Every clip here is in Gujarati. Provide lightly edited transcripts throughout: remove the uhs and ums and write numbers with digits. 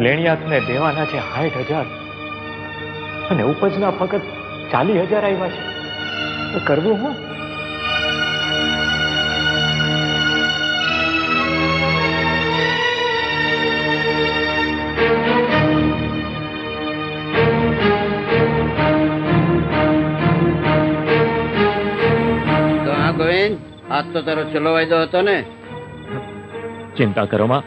લેણિયાતને દેવાના છે 60,000 અને ઉપજના ફક્ત 40,000 આવ્યા છે. તો કરવું હું? આજ તો તારો છેલ્લો વાયદો હતો ને. ચિંતા કરો માં,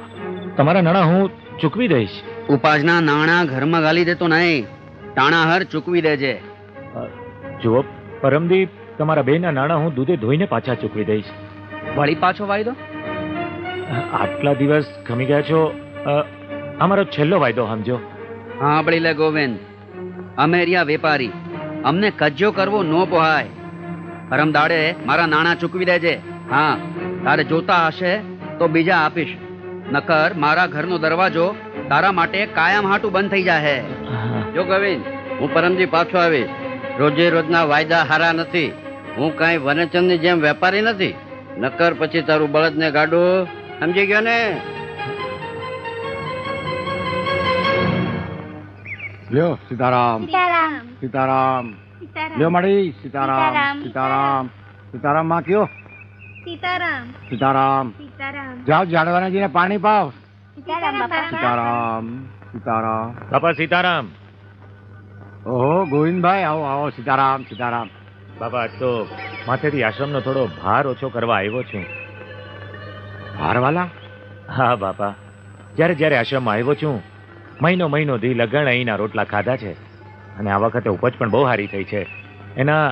તમારા નાણાં હું ચૂકવી દઈશ. ઉપાસના નાણાં ઘરમાં ગાલી દેતો નહીં, તાણાહર ચૂકવી દેજે. જુઓ પરમદી, તમારા બેના નાણાં હું દૂધે ધોઈને પાછા ચૂકવી દઈશ. વળી પાછો વાયદો? આટલા દિવસ ખમી ગયા છો, અમારો છેલ્લો વાયદો સમજો. સાંભળી લે ગોવિંદ, અમે રહ્યા વેપારી, અમને કજ્જો કરવો ન પોહાય. પરમ દાડે મારા નાણાં ચૂકવી દેજે. હા, તારે જોતા હશે તો બીજા આપીશ, નકર મારા ઘરનો દરવાજો તારા માટે કાયમ હાટું બંધ થઈ જાહે. જો ગોવિંદ, હું પરમજી પાછો આવીશ. રોજે રોજના વાયદા હારા નથી. હું કાંઈ વનચંદની જેમ વેપારી નથી, નકર પછી તારું બળદને ગાડું. સમજી ગયો ને? લ્યો સીતારામ. સીતારામ. લ્યો મળી. સીતારામ. સીતારામ. સીતારામ માં કયો? સીતારામ. સીતારામ. સીતારામ. જાઓ ઝાડવાનાજીને પાણી પાવ. સીતારામ. સીતારામ. સીતારામ. બાપા સીતારામ. ઓહો ગોવિંદભાઈ, આવો આવો. સીતારામ. સીતારામ. બાપા આજ તો માથેથી આશ્રમનો થોડો ભાર ઓછો કરવા આવ્યો છું. ભારવાલા? હા બાપા, જ્યારે જ્યારે આશ્રમમાં આવ્યો છું, મહિનો દી લગણ અહીંના રોટલા ખાધા છે. અને આ વખતે ઉપજ પણ બહુ સારી થઈ છે. એના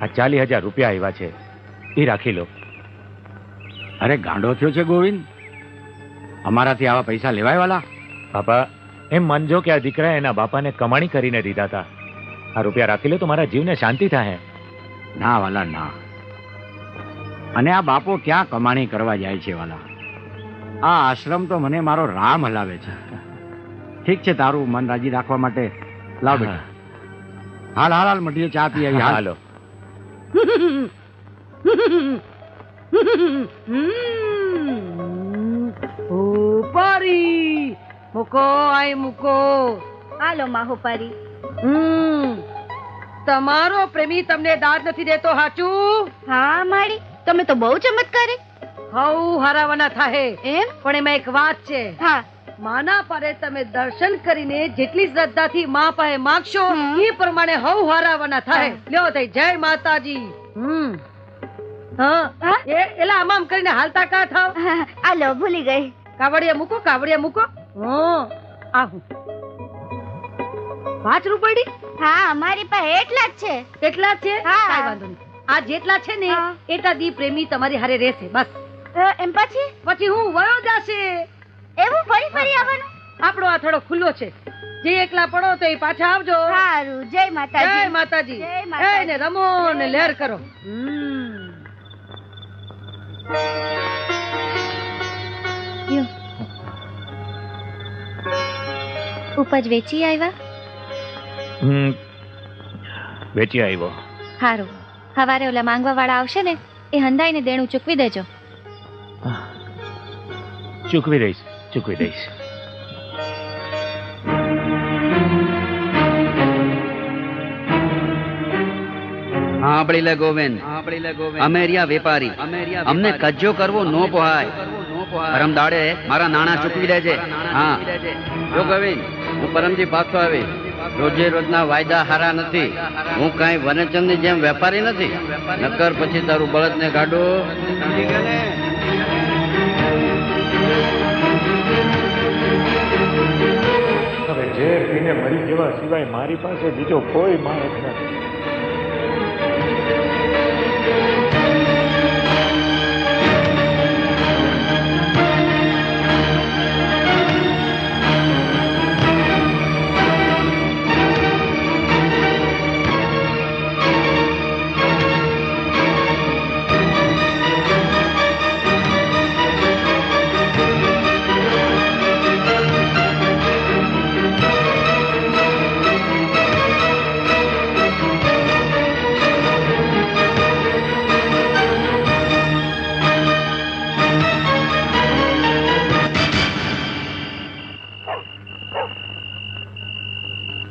આ 40,000 રૂપિયા આવ્યા છે, એ રાખી લો. અરે ગાંડો થયો છે ગોવિંદ, અમારાથી આવા પૈસા લેવાય વાલા? બાપા એમ માનજો કે આ દીકરા એના બાપાને કમાણી કરીને દીધા હતા. આ રૂપિયા રાખી લો તો મારા જીવને શાંતિ થાય. ના વાલા ના. અને આ બાપો ક્યાં કમાણી કરવા જાય છે વાલા? આ આશ્રમ તો મને મારો રામ હલાવે છે. ઠીક છે, તારું મન રાજી રાખવા માટે લાવ બેટા. હાલ હાલ હાલ મટીએ, ચા પી આવી. હાલો. ઉપારી મૂકો, આય મૂકો. હાલો માહોપારી. તમારો પ્રેમી તમને દાદ નથી દેતો, હાચું? હા માડી, તમે તો બહુ ચમત્કારી. હઉ હારાવાના થાહે એમ? પણ એમાં એક વાત છે. હા. માના પારે તમે દર્શન કરીને જેટલી શ્રદ્ધાથી મા પાસે માંગશો એ પ્રમાણે હઉ હારાવાના થાય. લ્યો થઈ જય માતાજી. હા, એલા આમ કરીને હાલતા કા થાવ? હાલો ભૂલી ગઈ. કાવડિયા મૂકો, કાવડિયા મૂકો. આહું 5 રૂપિયા? હા, અમારી પાસે એટલા જ છે. એટલા જ છે? હા. કાઈ વાંધો નહીં. આ જેટલા છે ને એટલા દી પ્રેમી તમારી હારે રહેશે બસ. એમ પછી હું વયો જાશે. એવું ફરી ફરી આવવાનું? આપણો આ થોડો ખુલ્લો છે, જે એકલા પડો તો એ પાછા આવજો. સારું. જય માતાજી. જય માતાજી. જય માતાજી. ને રમો ને લહેર કરો. ઉપજ વેચી આવ્યા? વેચી આવ્યો. સારું. સવારે ઓલા માંગવા વાળા આવશે ને, એ હંધાઈને દેણું ચૂકવી દેજો. ચૂકવી દઈશ, ચૂકવી દઈશ. સાંભળી લે ગોવિંદ, અમે રહ્યા વેપારી, અમને કજ્જો કરવો ન પોહાય. પરમ દાડે મારા નાણાં ચૂકવી દેજે. હા જો ગોવિંદ, હું પરમજી પાછો આવીશ. રોજે રોજના વાયદા હારા નથી. હું કાંઈ વનચંદની જેમ વેપારી નથી, નકર પછી તારું બળદને ગાડું. હવે ઝેર પીને મરી જવા સિવાય મારી પાસે બીજો કોઈ માણસ નથી.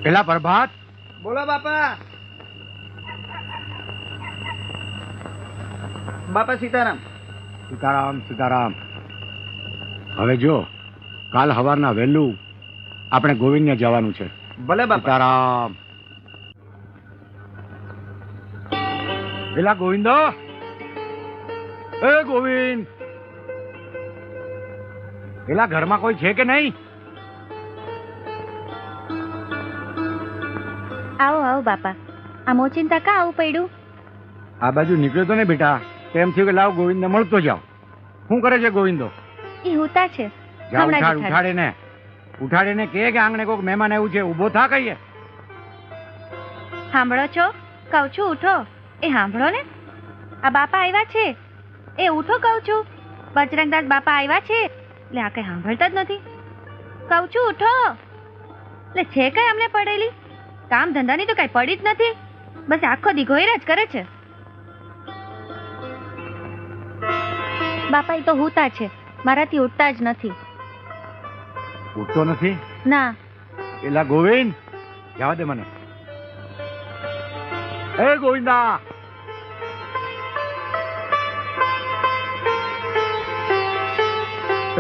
પેલા પ્રભાત, બોલો બાપા. બાપા સીતારામ. સીતારામ સીતારામ. હવે જો કાલ સવારના વહેલું આપણે ગોવિંદને જવાનું છે. ભલે સીતારામ. પેલા ગોવિંદો, એ ગોવિંદ, પેલા ઘરમાં કોઈ છે કે નહીં? આવો આવો બાપા. આ મોચિંતા કા આવું પડ્યું? આ બાજુ નીકળ્યો તો ને બેટા, તેમ થયું કે લાવ ગોવિંદને મળતો જાવ. શું કરે છે ગોવિંદો? ઈ હુતા છે. જા હમણાં જ ઉઠાડ, ઉઠાડું. ઉઠાડીને કે આંગણે કોઈક મહેમાન આવ્યું છે, ઊભો થા કહીએ. સાંભળો છો? કહું છું ઉઠો. એ સાંભળો ને, આ બાપા આવ્યા છે. એ ઉઠો કહું છું. બજરંગદાસ બાપા આવ્યા છે. એટલે આ કઈ સાંભળતા જ નથી. કહું છું ઉઠો. એટલે છે કઈ અમને પડેલી કામ ધંધાની તો કઈ પડી જ નથી. બસ આખો દી ઘોયરા જ કરે છે. બાપા એ તો હુતા છે, મારાથી ઉઠતા જ નથી. ઉઠતો નથી? ના. પેલા ગોવિંદ, જવા દે મને. એ ગોવિંદા,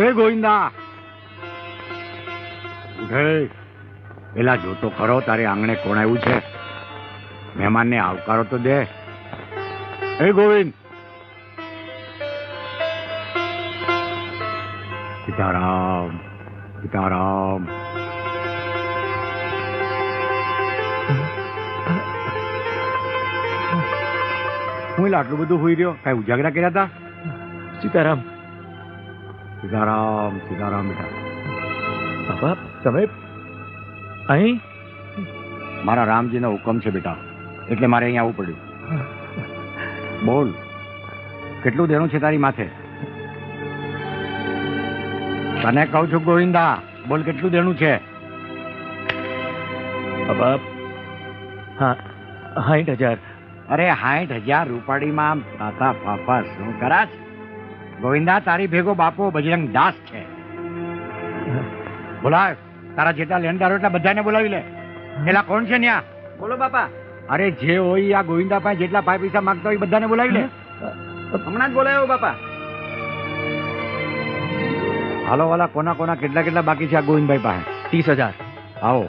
એ ગોવિંદા, ઉઠે. પેલા જોતો ખરો તારે આંગણે કોણ આવ્યું છે, મહેમાનને આવકારો તો દે. એ ગોવિંદ. સીતારામ સીતારામ. હું એટલે આટલું બધું હોઈ રહ્યો? કઈ ઉજાગરા કર્યા હતા? સીતારામ. સીતારામ સીતારામ. બેટા બાપા તમે અહીં? મારા રામજીનો હુકમ છે બેટા, એટલે મારે અહીંયા આવવું પડ્યું. બોલ, કેટલું દેણું છે તારી માથે? તને કહું છું ગોવિંદા, બોલ કેટલું દેણું છે? બાપા હા 60,000. અરે 60,000 રૂપાડીમાં આમ તાતા ફાફા શું કરાશ? ગોવિંદા, તારી ભેગો બાપો બજરંગ દાસ છે. બોલાવ, તારા જેટલા લેણદારો એટલા બધાને બોલાવી લે. પેલા કોણ છે ન્યા? બોલો બાપા. અરે જે હોય આ ગોવિંદા પાસે જેટલા પૈસા માંગતા હોય બધાને બોલાવી લે. હમણાં જ બોલાયો બાપા. હાલો વાલા, કોના કોના કેટલા કેટલા બાકી છે આ ગોવિંદભાઈ પાસે? 30,000. આવો,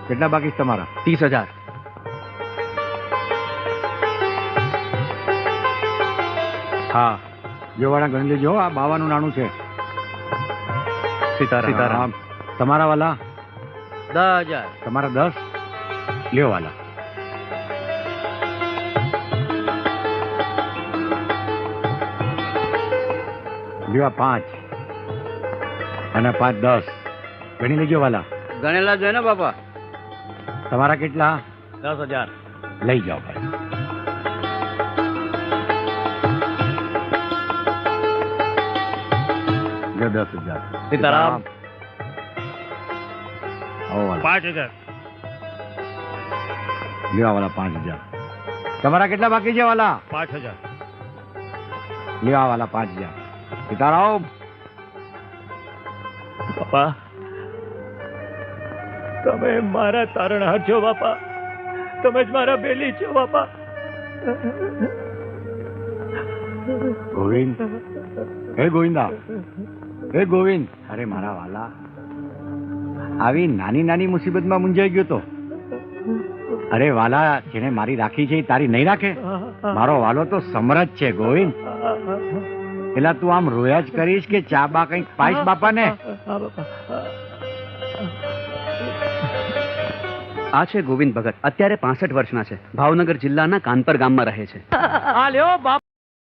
કેટલા બાકી છે તમારા? 30,000. હા, જોવાના ગણી લેજો. આ 52 નાણું છે. સીતારામ. તમારા વાલા? 10,000. તમારા 10? લ્યો વાલા. લ્યો 5 અને 5 10 ગણી લેજો વાલા. ગણેલા જોઈએ ને બાપા. તમારા કેટલા? 10,000. લઈ જાઓ ભાઈ. લ્યો 10,000. સીતારામ. આવો વાલા. 5,000. લ્યો આ વાલા 5,000. તમારા કેટલા બાકી છે વાલા? 5,000. લ્યો આ વાલા 5,000. સીતારામ. બાપા તમે મારા તારણહાર છો બાપા. તમે જ મારા બેલી છો બાપા. ગોવિંદ, હે ગોવિંદા, હે ગોવિંદ. અરે મારા વાલા, આવી નાની નાની મુસીબતમાં મૂંઝાઈ ગયો તો. અરે વાલા, જેને મારી રાખી છે એ તારી નહીં રાખે? મારો વાલો તો સમરથ છે ગોવિંદ. પેલા તું આમ રોયા જ કરીશ કે ચા બા કંઈક પાઈશ બાપાને? આ છે ગોવિંદ ભગત. અત્યારે 65 વર્ષના છે. ભાવનગર જિલ્લાના કાનપર ગામમાં રહે છે. આ લ્યો બાપ.